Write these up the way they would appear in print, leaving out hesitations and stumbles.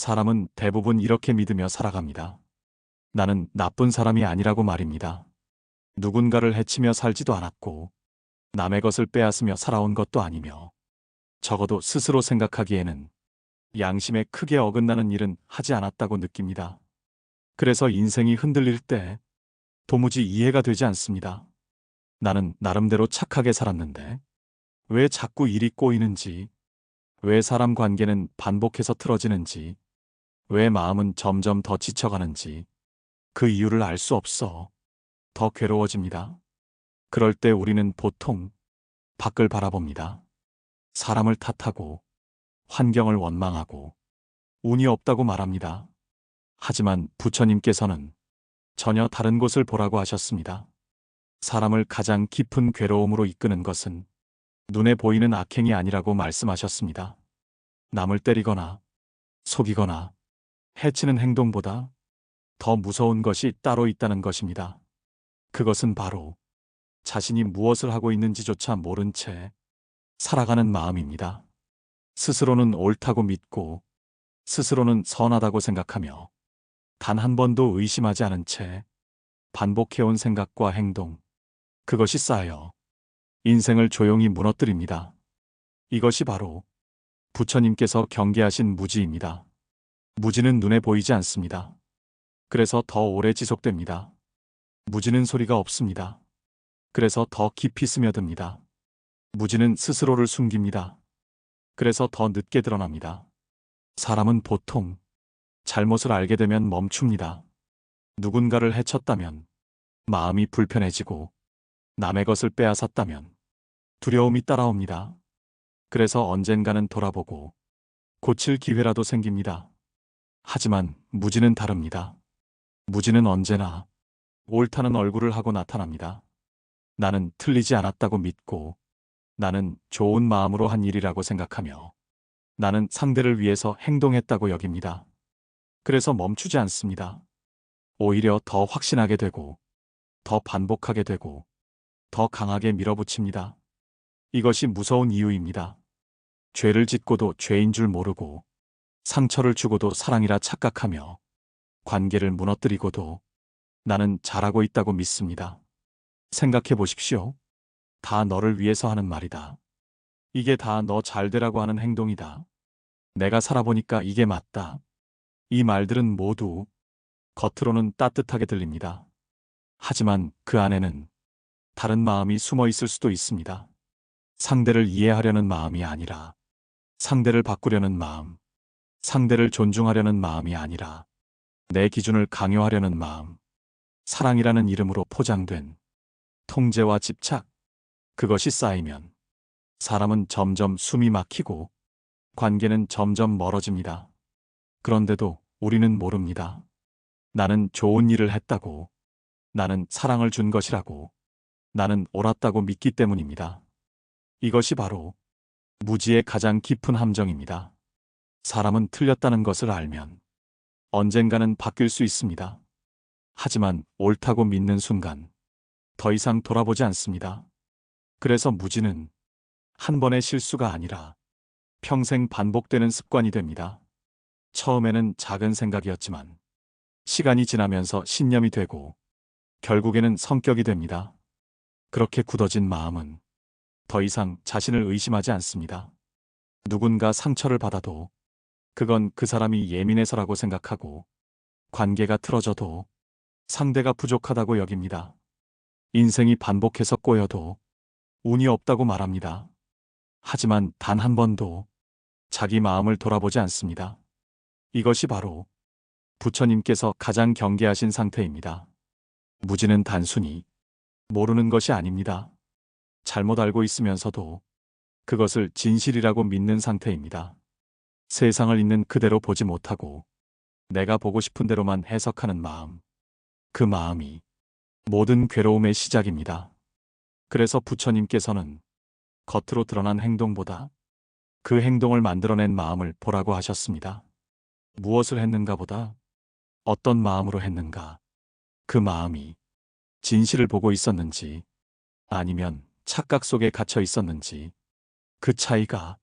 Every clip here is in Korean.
사람은 대부분 이렇게 믿으며 살아갑니다. 나는 나쁜 사람이 아니라고 말입니다. 누군가를 해치며 살지도 않았고, 남의 것을 빼앗으며 살아온 것도 아니며, 적어도 스스로 생각하기에는 양심에 크게 어긋나는 일은 하지 않았다고 느낍니다. 그래서 인생이 흔들릴 때 도무지 이해가 되지 않습니다. 나는 나름대로 착하게 살았는데, 왜 자꾸 일이 꼬이는지, 왜 사람 관계는 반복해서 틀어지는지, 왜 마음은 점점 더 지쳐가는지, 그 이유를 알 수 없어 더 괴로워집니다. 그럴 때 우리는 보통 밖을 바라봅니다. 사람을 탓하고, 환경을 원망하고, 운이 없다고 말합니다. 하지만 부처님께서는 전혀 다른 곳을 보라고 하셨습니다. 사람을 가장 깊은 괴로움으로 이끄는 것은 눈에 보이는 악행이 아니라고 말씀하셨습니다. 남을 때리거나 속이거나 해치는 행동보다 더 무서운 것이 따로 있다는 것입니다. 그것은 바로 자신이 무엇을 하고 있는지조차 모른 채 살아가는 마음입니다. 스스로는 옳다고 믿고 스스로는 선하다고 생각하며 단 한 번도 의심하지 않은 채 반복해온 생각과 행동, 그것이 쌓여 인생을 조용히 무너뜨립니다. 이것이 바로 부처님께서 경계하신 무지입니다. 무지는 눈에 보이지 않습니다. 그래서 더 오래 지속됩니다. 무지는 소리가 없습니다. 그래서 더 깊이 스며듭니다. 무지는 스스로를 숨깁니다. 그래서 더 늦게 드러납니다. 사람은 보통 잘못을 알게 되면 멈춥니다. 누군가를 해쳤다면 마음이 불편해지고, 남의 것을 빼앗았다면 두려움이 따라옵니다. 그래서 언젠가는 돌아보고 고칠 기회라도 생깁니다. 하지만 무지는 다릅니다. 무지는 언제나 옳다는 얼굴을 하고 나타납니다. 나는 틀리지 않았다고 믿고, 나는 좋은 마음으로 한 일이라고 생각하며, 나는 상대를 위해서 행동했다고 여깁니다. 그래서 멈추지 않습니다. 오히려 더 확신하게 되고, 더 반복하게 되고, 더 강하게 밀어붙입니다. 이것이 무서운 이유입니다. 죄를 짓고도 죄인 줄 모르고, 상처를 주고도 사랑이라 착각하며, 관계를 무너뜨리고도 나는 잘하고 있다고 믿습니다. 생각해 보십시오. 다 너를 위해서 하는 말이다. 이게 다 너 잘되라고 하는 행동이다. 내가 살아보니까 이게 맞다. 이 말들은 모두 겉으로는 따뜻하게 들립니다. 하지만 그 안에는 다른 마음이 숨어 있을 수도 있습니다. 상대를 이해하려는 마음이 아니라 상대를 바꾸려는 마음, 상대를 존중하려는 마음이 아니라 내 기준을 강요하려는 마음, 사랑이라는 이름으로 포장된 통제와 집착, 그것이 쌓이면 사람은 점점 숨이 막히고 관계는 점점 멀어집니다. 그런데도 우리는 모릅니다. 나는 좋은 일을 했다고, 나는 사랑을 준 것이라고, 나는 옳았다고 믿기 때문입니다. 이것이 바로 무지의 가장 깊은 함정입니다. 사람은 틀렸다는 것을 알면 언젠가는 바뀔 수 있습니다. 하지만 옳다고 믿는 순간 더 이상 돌아보지 않습니다. 그래서 무지는 한 번의 실수가 아니라 평생 반복되는 습관이 됩니다. 처음에는 작은 생각이었지만 시간이 지나면서 신념이 되고 결국에는 성격이 됩니다. 그렇게 굳어진 마음은 더 이상 자신을 의심하지 않습니다. 누군가 상처를 받아도 그건 그 사람이 예민해서라고 생각하고, 관계가 틀어져도 상대가 부족하다고 여깁니다. 인생이 반복해서 꼬여도 운이 없다고 말합니다. 하지만 단 한 번도 자기 마음을 돌아보지 않습니다. 이것이 바로 부처님께서 가장 경계하신 상태입니다. 무지는 단순히 모르는 것이 아닙니다. 잘못 알고 있으면서도 그것을 진실이라고 믿는 상태입니다. 세상을 있는 그대로 보지 못하고 내가 보고 싶은 대로만 해석하는 마음, 그 마음이 모든 괴로움의 시작입니다. 그래서 부처님께서는 겉으로 드러난 행동보다 그 행동을 만들어낸 마음을 보라고 하셨습니다. 무엇을 했는가보다 어떤 마음으로 했는가, 그 마음이 진실을 보고 있었는지 아니면 착각 속에 갇혀 있었는지, 그 차이가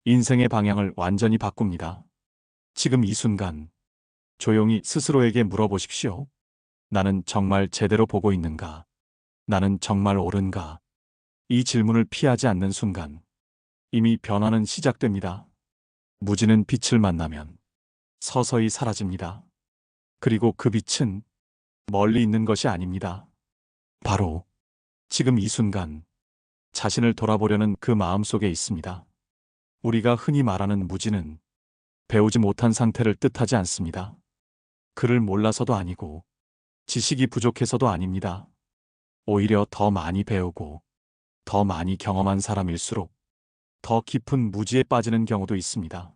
인생의 방향을 완전히 바꿉니다. 지금 이 순간 조용히 스스로에게 물어보십시오. 나는 정말 제대로 보고 있는가? 나는 정말 옳은가? 이 질문을 피하지 않는 순간 이미 변화는 시작됩니다. 무지는 빛을 만나면 서서히 사라집니다. 그리고 그 빛은 멀리 있는 것이 아닙니다. 바로 지금 이 순간 자신을 돌아보려는 그 마음 속에 있습니다. 우리가 흔히 말하는 무지는 배우지 못한 상태를 뜻하지 않습니다. 글을 몰라서도 아니고 지식이 부족해서도 아닙니다. 오히려 더 많이 배우고 더 많이 경험한 사람일수록 더 깊은 무지에 빠지는 경우도 있습니다.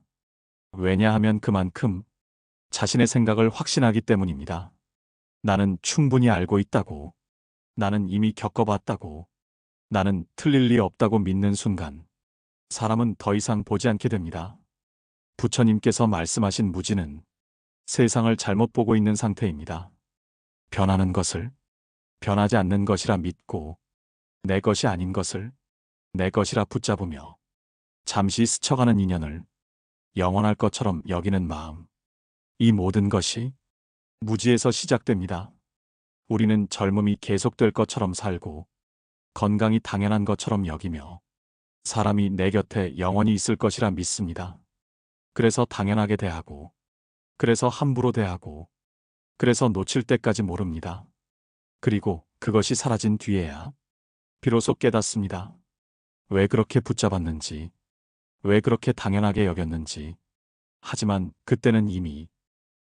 왜냐하면 그만큼 자신의 생각을 확신하기 때문입니다. 나는 충분히 알고 있다고, 나는 이미 겪어봤다고, 나는 틀릴 리 없다고 믿는 순간 사람은 더 이상 보지 않게 됩니다. 부처님께서 말씀하신 무지는 세상을 잘못 보고 있는 상태입니다. 변하는 것을 변하지 않는 것이라 믿고 내 것이 아닌 것을 내 것이라 붙잡으며 잠시 스쳐가는 인연을 영원할 것처럼 여기는 마음. 이 모든 것이 무지에서 시작됩니다. 우리는 젊음이 계속될 것처럼 살고 건강이 당연한 것처럼 여기며 사람이 내 곁에 영원히 있을 것이라 믿습니다. 그래서 당연하게 대하고 그래서 함부로 대하고 그래서 놓칠 때까지 모릅니다. 그리고 그것이 사라진 뒤에야 비로소 깨닫습니다. 왜 그렇게 붙잡았는지, 왜 그렇게 당연하게 여겼는지. 하지만 그때는 이미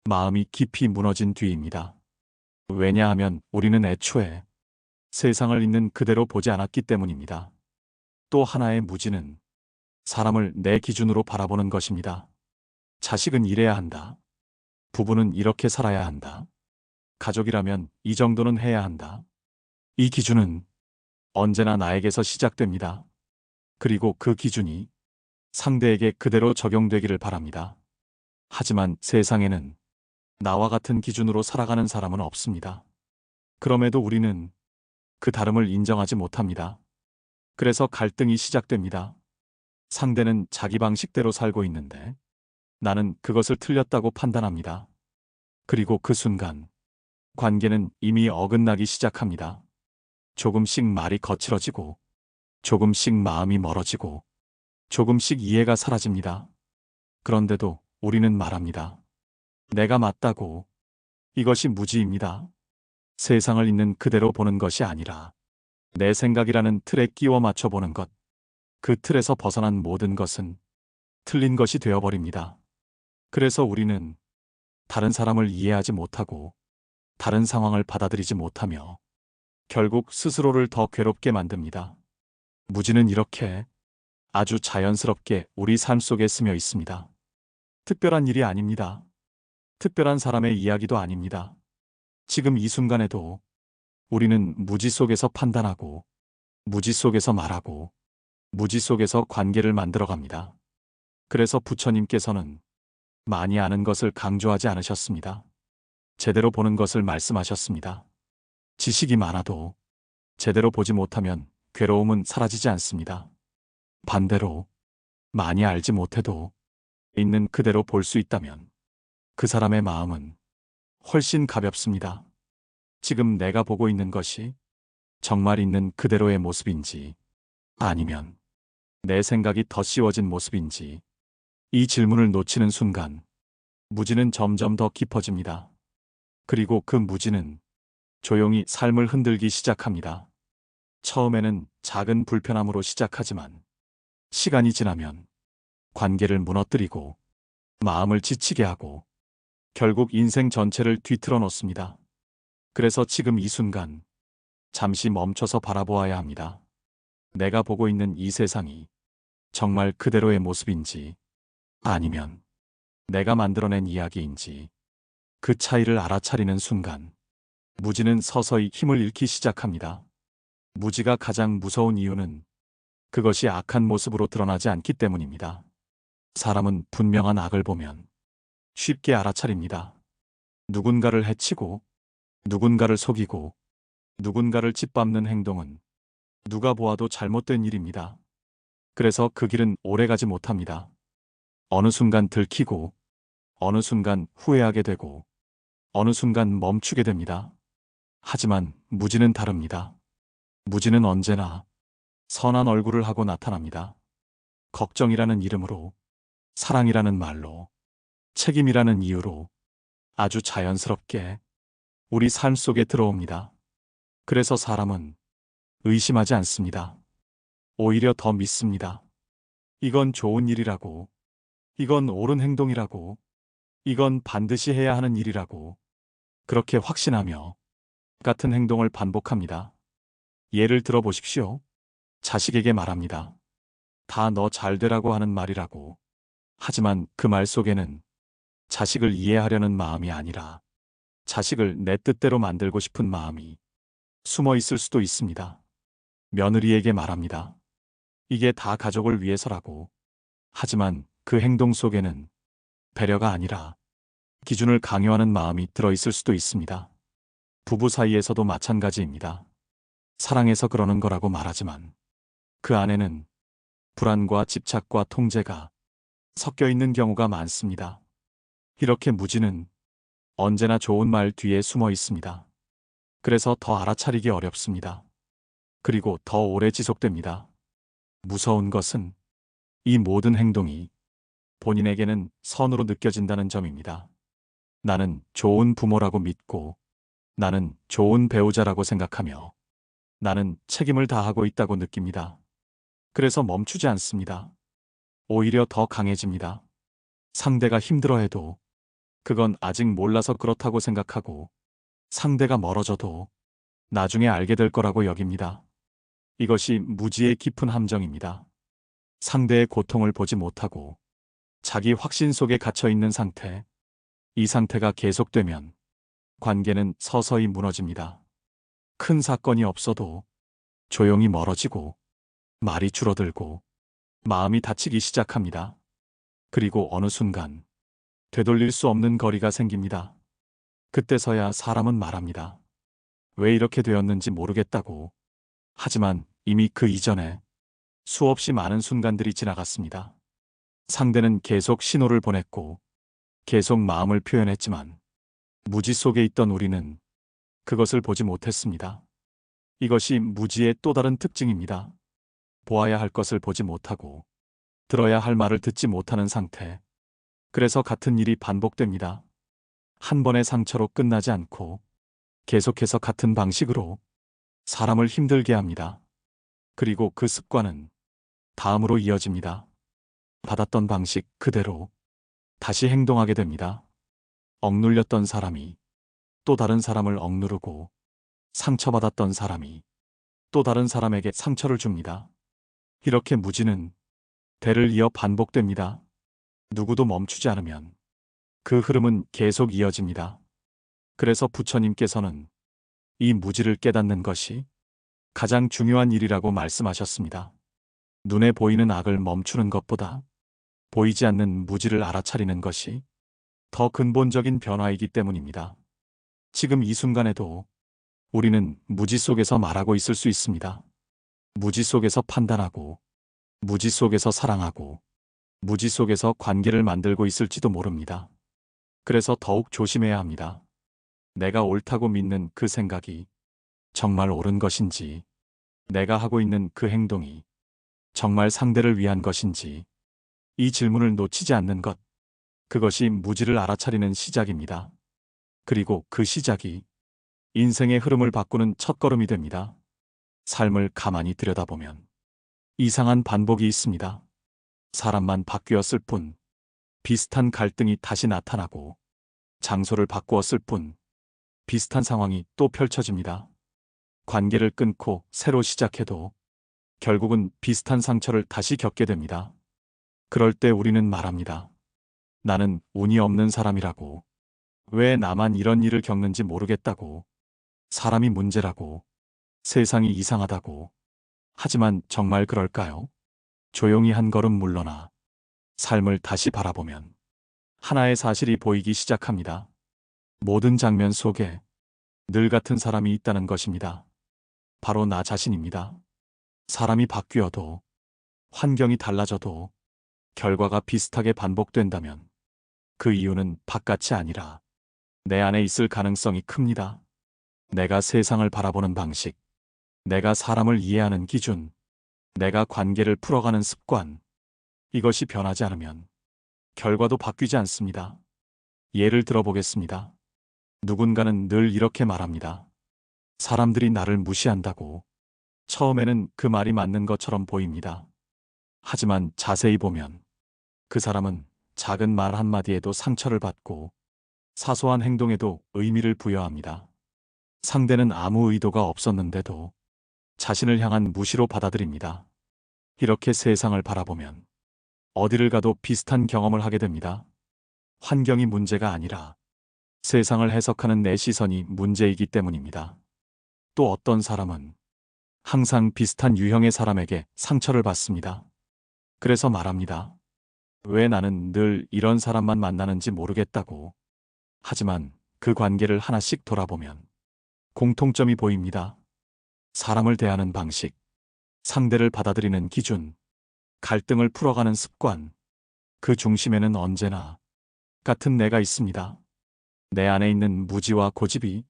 마음이 깊이 무너진 뒤입니다. 왜냐하면 우리는 애초에 세상을 있는 그대로 보지 않았기 때문입니다. 또 하나의 무지는 사람을 내 기준으로 바라보는 것입니다. 자식은 이래야 한다. 부부는 이렇게 살아야 한다. 가족이라면 이 정도는 해야 한다. 이 기준은 언제나 나에게서 시작됩니다. 그리고 그 기준이 상대에게 그대로 적용되기를 바랍니다. 하지만 세상에는 나와 같은 기준으로 살아가는 사람은 없습니다. 그럼에도 우리는 그 다름을 인정하지 못합니다. 그래서 갈등이 시작됩니다. 상대는 자기 방식대로 살고 있는데 나는 그것을 틀렸다고 판단합니다. 그리고 그 순간 관계는 이미 어긋나기 시작합니다. 조금씩 말이 거칠어지고 조금씩 마음이 멀어지고 조금씩 이해가 사라집니다. 그런데도 우리는 말합니다. 내가 맞다고. 이것이 무지입니다. 세상을 있는 그대로 보는 것이 아니라 내 생각이라는 틀에 끼워 맞춰보는 것. 그 틀에서 벗어난 모든 것은 틀린 것이 되어버립니다. 그래서 우리는 다른 사람을 이해하지 못하고 다른 상황을 받아들이지 못하며 결국 스스로를 더 괴롭게 만듭니다. 무지는 이렇게 아주 자연스럽게 우리 삶 속에 스며 있습니다. 특별한 일이 아닙니다. 특별한 사람의 이야기도 아닙니다. 지금 이 순간에도 우리는 무지 속에서 판단하고 무지 속에서 말하고 무지 속에서 관계를 만들어갑니다. 그래서 부처님께서는 많이 아는 것을 강조하지 않으셨습니다. 제대로 보는 것을 말씀하셨습니다. 지식이 많아도 제대로 보지 못하면 괴로움은 사라지지 않습니다. 반대로 많이 알지 못해도 있는 그대로 볼 수 있다면 그 사람의 마음은 훨씬 가볍습니다. 지금 내가 보고 있는 것이 정말 있는 그대로의 모습인지 아니면 내 생각이 더 씌워진 모습인지 이 질문을 놓치는 순간 무지는 점점 더 깊어집니다. 그리고 그 무지는 조용히 삶을 흔들기 시작합니다. 처음에는 작은 불편함으로 시작하지만 시간이 지나면 관계를 무너뜨리고 마음을 지치게 하고 결국 인생 전체를 뒤틀어 놓습니다. 그래서 지금 이 순간 잠시 멈춰서 바라보아야 합니다. 내가 보고 있는 이 세상이 정말 그대로의 모습인지 아니면 내가 만들어낸 이야기인지 그 차이를 알아차리는 순간 무지는 서서히 힘을 잃기 시작합니다. 무지가 가장 무서운 이유는 그것이 악한 모습으로 드러나지 않기 때문입니다. 사람은 분명한 악을 보면 쉽게 알아차립니다. 누군가를 해치고 누군가를 속이고 누군가를 짓밟는 행동은 누가 보아도 잘못된 일입니다. 그래서 그 길은 오래가지 못합니다. 어느 순간 들키고 어느 순간 후회하게 되고 어느 순간 멈추게 됩니다. 하지만 무지는 다릅니다. 무지는 언제나 선한 얼굴을 하고 나타납니다. 걱정이라는 이름으로, 사랑이라는 말로, 책임이라는 이유로 아주 자연스럽게 우리 삶 속에 들어옵니다. 그래서 사람은 의심하지 않습니다. 오히려 더 믿습니다. 이건 좋은 일이라고, 이건 옳은 행동이라고, 이건 반드시 해야 하는 일이라고, 그렇게 확신하며 같은 행동을 반복합니다. 예를 들어 보십시오. 자식에게 말합니다. 다 너 잘 되라고 하는 말이라고. 하지만 그 말 속에는 자식을 이해하려는 마음이 아니라 자식을 내 뜻대로 만들고 싶은 마음이 숨어 있을 수도 있습니다. 며느리에게 말합니다. 이게 다 가족을 위해서라고. 하지만 그 행동 속에는 배려가 아니라 기준을 강요하는 마음이 들어있을 수도 있습니다. 부부 사이에서도 마찬가지입니다. 사랑해서 그러는 거라고 말하지만 그 안에는 불안과 집착과 통제가 섞여 있는 경우가 많습니다. 이렇게 무지는 언제나 좋은 말 뒤에 숨어 있습니다. 그래서 더 알아차리기 어렵습니다. 그리고 더 오래 지속됩니다. 무서운 것은 이 모든 행동이 본인에게는 선으로 느껴진다는 점입니다. 나는 좋은 부모라고 믿고, 나는 좋은 배우자라고 생각하며, 나는 책임을 다하고 있다고 느낍니다. 그래서 멈추지 않습니다. 오히려 더 강해집니다. 상대가 힘들어해도 그건 아직 몰라서 그렇다고 생각하고, 상대가 멀어져도 나중에 알게 될 거라고 여깁니다. 이것이 무지의 깊은 함정입니다. 상대의 고통을 보지 못하고 자기 확신 속에 갇혀 있는 상태, 이 상태가 계속되면 관계는 서서히 무너집니다. 큰 사건이 없어도 조용히 멀어지고 말이 줄어들고 마음이 다치기 시작합니다. 그리고 어느 순간 되돌릴 수 없는 거리가 생깁니다. 그때서야 사람은 말합니다. 왜 이렇게 되었는지 모르겠다고. 하지만 이미 그 이전에 수없이 많은 순간들이 지나갔습니다. 상대는 계속 신호를 보냈고 계속 마음을 표현했지만 무지 속에 있던 우리는 그것을 보지 못했습니다. 이것이 무지의 또 다른 특징입니다. 보아야 할 것을 보지 못하고 들어야 할 말을 듣지 못하는 상태. 그래서 같은 일이 반복됩니다. 한 번의 상처로 끝나지 않고 계속해서 같은 방식으로 사람을 힘들게 합니다. 그리고 그 습관은 다음으로 이어집니다. 받았던 방식 그대로 다시 행동하게 됩니다. 억눌렸던 사람이 또 다른 사람을 억누르고 상처받았던 사람이 또 다른 사람에게 상처를 줍니다. 이렇게 무지는 대를 이어 반복됩니다. 누구도 멈추지 않으면 그 흐름은 계속 이어집니다. 그래서 부처님께서는 이 무지를 깨닫는 것이 가장 중요한 일이라고 말씀하셨습니다. 눈에 보이는 악을 멈추는 것보다 보이지 않는 무지를 알아차리는 것이 더 근본적인 변화이기 때문입니다. 지금 이 순간에도 우리는 무지 속에서 말하고 있을 수 있습니다. 무지 속에서 판단하고, 무지 속에서 사랑하고, 무지 속에서 관계를 만들고 있을지도 모릅니다. 그래서 더욱 조심해야 합니다. 내가 옳다고 믿는 그 생각이 정말 옳은 것인지, 내가 하고 있는 그 행동이 정말 상대를 위한 것인지, 이 질문을 놓치지 않는 것, 그것이 무지를 알아차리는 시작입니다. 그리고 그 시작이 인생의 흐름을 바꾸는 첫걸음이 됩니다. 삶을 가만히 들여다보면 이상한 반복이 있습니다. 사람만 바뀌었을 뿐 비슷한 갈등이 다시 나타나고, 장소를 바꾸었을 뿐 비슷한 상황이 또 펼쳐집니다. 관계를 끊고 새로 시작해도 결국은 비슷한 상처를 다시 겪게 됩니다. 그럴 때 우리는 말합니다. 나는 운이 없는 사람이라고. 왜 나만 이런 일을 겪는지 모르겠다고. 사람이 문제라고. 세상이 이상하다고. 하지만 정말 그럴까요? 조용히 한 걸음 물러나 삶을 다시 바라보면 하나의 사실이 보이기 시작합니다. 모든 장면 속에 늘 같은 사람이 있다는 것입니다. 바로 나 자신입니다. 사람이 바뀌어도, 환경이 달라져도 결과가 비슷하게 반복된다면 그 이유는 바깥이 아니라 내 안에 있을 가능성이 큽니다. 내가 세상을 바라보는 방식, 내가 사람을 이해하는 기준, 내가 관계를 풀어가는 습관, 이것이 변하지 않으면 결과도 바뀌지 않습니다. 예를 들어보겠습니다. 누군가는 늘 이렇게 말합니다. 사람들이 나를 무시한다고. 처음에는 그 말이 맞는 것처럼 보입니다. 하지만 자세히 보면 그 사람은 작은 말 한마디에도 상처를 받고 사소한 행동에도 의미를 부여합니다. 상대는 아무 의도가 없었는데도 자신을 향한 무시로 받아들입니다. 이렇게 세상을 바라보면 어디를 가도 비슷한 경험을 하게 됩니다. 환경이 문제가 아니라 세상을 해석하는 내 시선이 문제이기 때문입니다. 또 어떤 사람은 항상 비슷한 유형의 사람에게 상처를 받습니다. 그래서 말합니다. 왜 나는 늘 이런 사람만 만나는지 모르겠다고. 하지만 그 관계를 하나씩 돌아보면 공통점이 보입니다. 사람을 대하는 방식, 상대를 받아들이는 기준, 갈등을 풀어가는 습관, 그 중심에는 언제나 같은 내가 있습니다. 내 안에 있는 무지와 고집이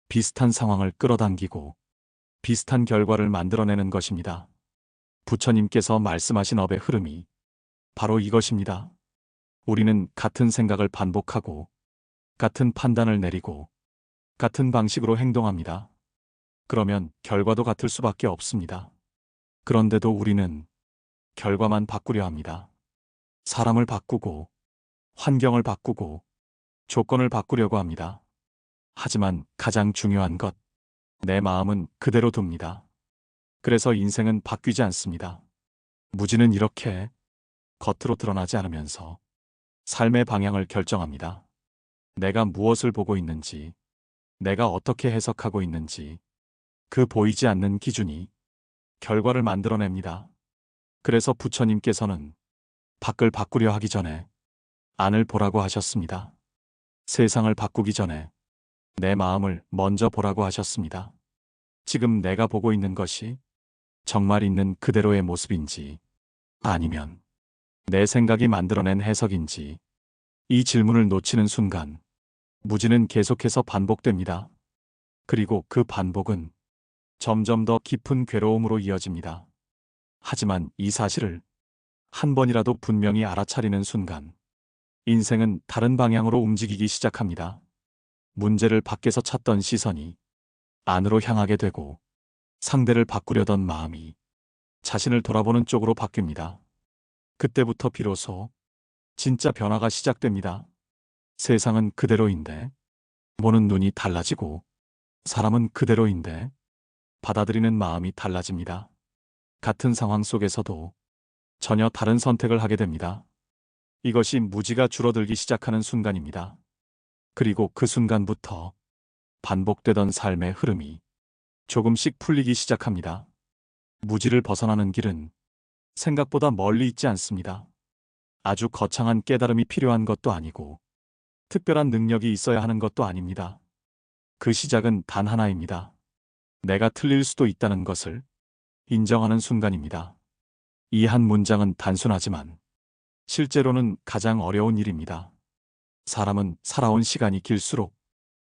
비슷한 상황을 끌어당기고 비슷한 결과를 만들어내는 것입니다. 부처님께서 말씀하신 업의 흐름이 바로 이것입니다. 우리는 같은 생각을 반복하고 같은 판단을 내리고 같은 방식으로 행동합니다. 그러면 결과도 같을 수밖에 없습니다. 그런데도 우리는 결과만 바꾸려 합니다. 사람을 바꾸고 환경을 바꾸고 조건을 바꾸려고 합니다. 하지만 가장 중요한 것, 내 마음은 그대로 둡니다. 그래서 인생은 바뀌지 않습니다. 무지는 이렇게 겉으로 드러나지 않으면서 삶의 방향을 결정합니다. 내가 무엇을 보고 있는지, 내가 어떻게 해석하고 있는지, 그 보이지 않는 기준이 결과를 만들어냅니다. 그래서 부처님께서는 밖을 바꾸려 하기 전에 안을 보라고 하셨습니다. 세상을 바꾸기 전에 내 마음을 먼저 보라고 하셨습니다. 지금 내가 보고 있는 것이 정말 있는 그대로의 모습인지 아니면 내 생각이 만들어낸 해석인지 이 질문을 놓치는 순간 무지는 계속해서 반복됩니다. 그리고 그 반복은 점점 더 깊은 괴로움으로 이어집니다. 하지만 이 사실을 한 번이라도 분명히 알아차리는 순간 인생은 다른 방향으로 움직이기 시작합니다. 문제를 밖에서 찾던 시선이 안으로 향하게 되고 상대를 바꾸려던 마음이 자신을 돌아보는 쪽으로 바뀝니다. 그때부터 비로소 진짜 변화가 시작됩니다. 세상은 그대로인데 보는 눈이 달라지고 사람은 그대로인데 받아들이는 마음이 달라집니다. 같은 상황 속에서도 전혀 다른 선택을 하게 됩니다. 이것이 무지가 줄어들기 시작하는 순간입니다. 그리고 그 순간부터 반복되던 삶의 흐름이 조금씩 풀리기 시작합니다. 무지를 벗어나는 길은 생각보다 멀리 있지 않습니다. 아주 거창한 깨달음이 필요한 것도 아니고 특별한 능력이 있어야 하는 것도 아닙니다. 그 시작은 단 하나입니다. 내가 틀릴 수도 있다는 것을 인정하는 순간입니다. 이 한 문장은 단순하지만 실제로는 가장 어려운 일입니다. 사람은 살아온 시간이 길수록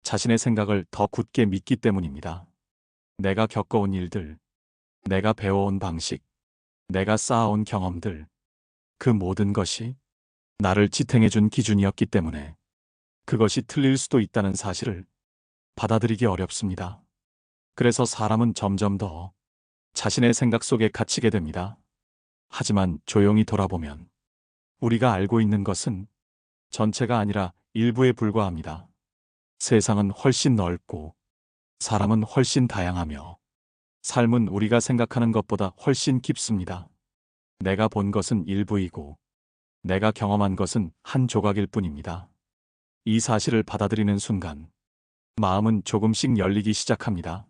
자신의 생각을 더 굳게 믿기 때문입니다. 내가 겪어온 일들, 내가 배워온 방식, 내가 쌓아온 경험들, 그 모든 것이 나를 지탱해준 기준이었기 때문에 그것이 틀릴 수도 있다는 사실을 받아들이기 어렵습니다. 그래서 사람은 점점 더 자신의 생각 속에 갇히게 됩니다. 하지만 조용히 돌아보면 우리가 알고 있는 것은 전체가 아니라 일부에 불과합니다. 세상은 훨씬 넓고 사람은 훨씬 다양하며 삶은 우리가 생각하는 것보다 훨씬 깊습니다. 내가 본 것은 일부이고 내가 경험한 것은 한 조각일 뿐입니다. 이 사실을 받아들이는 순간 마음은 조금씩 열리기 시작합니다.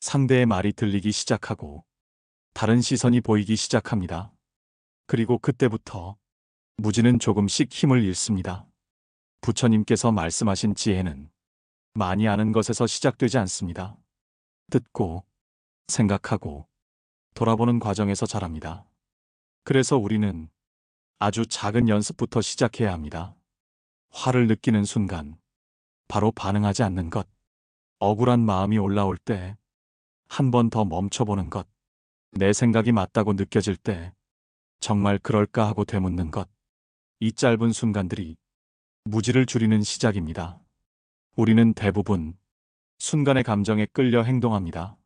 상대의 말이 들리기 시작하고 다른 시선이 보이기 시작합니다. 그리고 그때부터 무지는 조금씩 힘을 잃습니다. 부처님께서 말씀하신 지혜는 많이 아는 것에서 시작되지 않습니다. 듣고 생각하고 돌아보는 과정에서 자랍니다. 그래서 우리는 아주 작은 연습부터 시작해야 합니다. 화를 느끼는 순간 바로 반응하지 않는 것, 억울한 마음이 올라올 때 한 번 더 멈춰보는 것, 내 생각이 맞다고 느껴질 때 정말 그럴까 하고 되묻는 것, 이 짧은 순간들이 무지를 줄이는 시작입니다. 우리는 대부분 순간의 감정에 끌려 행동합니다.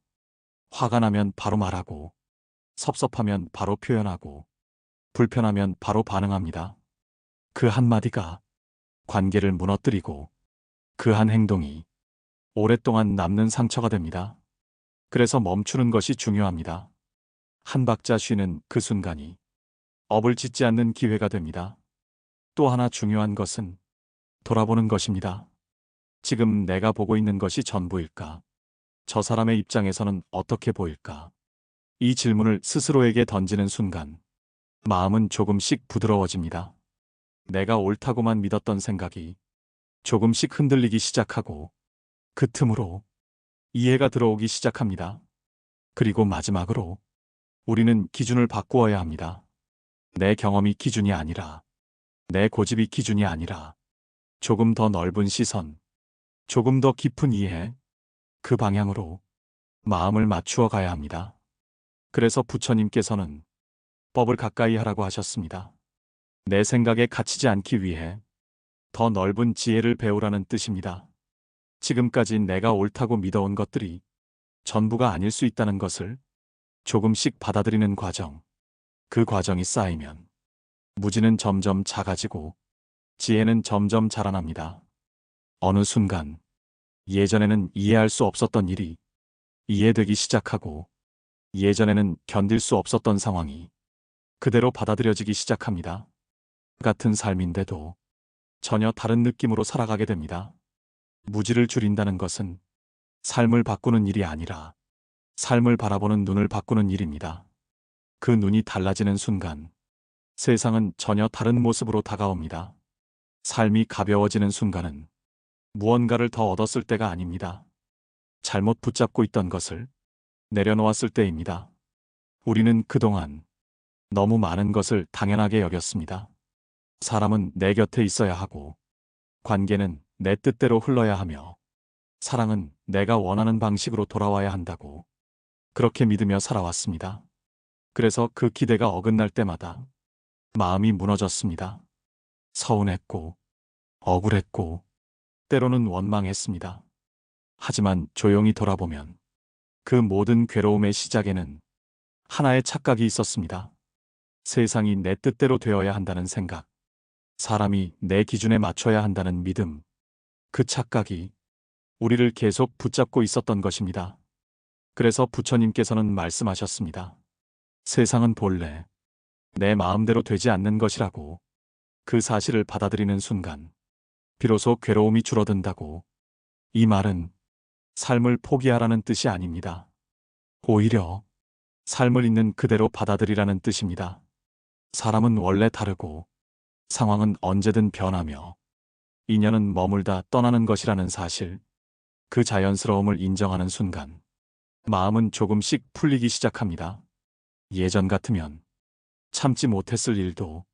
화가 나면 바로 말하고, 섭섭하면 바로 표현하고, 불편하면 바로 반응합니다. 그 한마디가 관계를 무너뜨리고 그 한 행동이 오랫동안 남는 상처가 됩니다. 그래서 멈추는 것이 중요합니다. 한 박자 쉬는 그 순간이 업을 짓지 않는 기회가 됩니다. 또 하나 중요한 것은 돌아보는 것입니다. 지금 내가 보고 있는 것이 전부일까? 저 사람의 입장에서는 어떻게 보일까? 이 질문을 스스로에게 던지는 순간 마음은 조금씩 부드러워집니다. 내가 옳다고만 믿었던 생각이 조금씩 흔들리기 시작하고 그 틈으로 이해가 들어오기 시작합니다. 그리고 마지막으로 우리는 기준을 바꾸어야 합니다. 내 경험이 기준이 아니라, 내 고집이 기준이 아니라 조금 더 넓은 시선, 조금 더 깊은 이해, 그 방향으로 마음을 맞추어 가야 합니다. 그래서 부처님께서는 법을 가까이 하라고 하셨습니다. 내 생각에 갇히지 않기 위해 더 넓은 지혜를 배우라는 뜻입니다. 지금까지 내가 옳다고 믿어온 것들이 전부가 아닐 수 있다는 것을 조금씩 받아들이는 과정, 그 과정이 쌓이면 무지는 점점 작아지고 지혜는 점점 자라납니다. 어느 순간 예전에는 이해할 수 없었던 일이 이해되기 시작하고 예전에는 견딜 수 없었던 상황이 그대로 받아들여지기 시작합니다. 같은 삶인데도 전혀 다른 느낌으로 살아가게 됩니다. 무지를 줄인다는 것은 삶을 바꾸는 일이 아니라 삶을 바라보는 눈을 바꾸는 일입니다. 그 눈이 달라지는 순간 세상은 전혀 다른 모습으로 다가옵니다. 삶이 가벼워지는 순간은 무언가를 더 얻었을 때가 아닙니다. 잘못 붙잡고 있던 것을 내려놓았을 때입니다. 우리는 그동안 너무 많은 것을 당연하게 여겼습니다. 사람은 내 곁에 있어야 하고, 관계는 내 뜻대로 흘러야 하며, 사랑은 내가 원하는 방식으로 돌아와야 한다고 그렇게 믿으며 살아왔습니다. 그래서 그 기대가 어긋날 때마다 마음이 무너졌습니다. 서운했고, 억울했고, 때로는 원망했습니다. 하지만 조용히 돌아보면 그 모든 괴로움의 시작에는 하나의 착각이 있었습니다. 세상이 내 뜻대로 되어야 한다는 생각, 사람이 내 기준에 맞춰야 한다는 믿음, 그 착각이 우리를 계속 붙잡고 있었던 것입니다. 그래서 부처님께서는 말씀하셨습니다. 세상은 본래 내 마음대로 되지 않는 것이라고. 그 사실을 받아들이는 순간 비로소 괴로움이 줄어든다고. 이 말은 삶을 포기하라는 뜻이 아닙니다. 오히려 삶을 있는 그대로 받아들이라는 뜻입니다. 사람은 원래 다르고 상황은 언제든 변하며 인연은 머물다 떠나는 것이라는 사실, 그 자연스러움을 인정하는 순간 마음은 조금씩 풀리기 시작합니다. 예전 같으면 참지 못했을 일도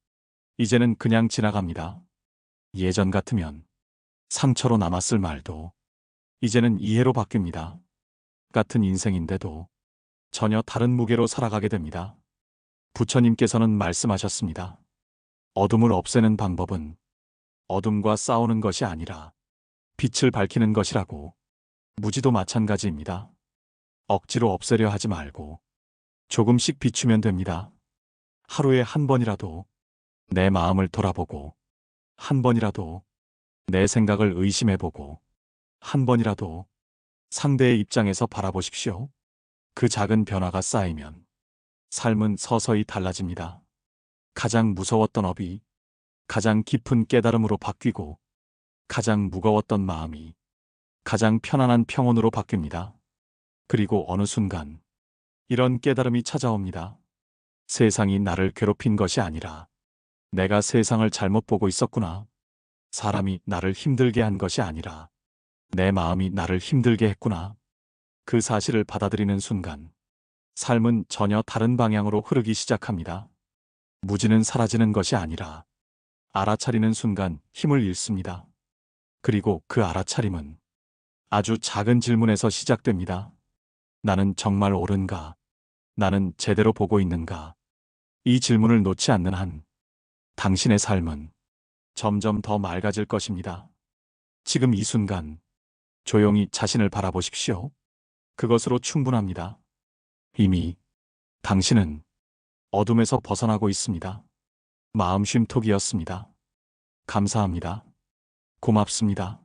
이제는 그냥 지나갑니다. 예전 같으면 상처로 남았을 말도 이제는 이해로 바뀝니다. 같은 인생인데도 전혀 다른 무게로 살아가게 됩니다. 부처님께서는 말씀하셨습니다. 어둠을 없애는 방법은 어둠과 싸우는 것이 아니라 빛을 밝히는 것이라고. 무지도 마찬가지입니다. 억지로 없애려 하지 말고 조금씩 비추면 됩니다. 하루에 한 번이라도 내 마음을 돌아보고, 한 번이라도 내 생각을 의심해보고, 한 번이라도 상대의 입장에서 바라보십시오. 그 작은 변화가 쌓이면 삶은 서서히 달라집니다. 가장 무서웠던 업이 가장 깊은 깨달음으로 바뀌고, 가장 무거웠던 마음이 가장 편안한 평온으로 바뀝니다. 그리고 어느 순간 이런 깨달음이 찾아옵니다. 세상이 나를 괴롭힌 것이 아니라 내가 세상을 잘못 보고 있었구나. 사람이 나를 힘들게 한 것이 아니라 내 마음이 나를 힘들게 했구나. 그 사실을 받아들이는 순간 삶은 전혀 다른 방향으로 흐르기 시작합니다. 무지는 사라지는 것이 아니라 알아차리는 순간 힘을 잃습니다. 그리고 그 알아차림은 아주 작은 질문에서 시작됩니다. 나는 정말 옳은가? 나는 제대로 보고 있는가? 이 질문을 놓지 않는 한 당신의 삶은 점점 더 맑아질 것입니다. 지금 이 순간 조용히 자신을 바라보십시오. 그것으로 충분합니다. 이미 당신은 어둠에서 벗어나고 있습니다. 마음 쉼톡이었습니다. 감사합니다. 고맙습니다.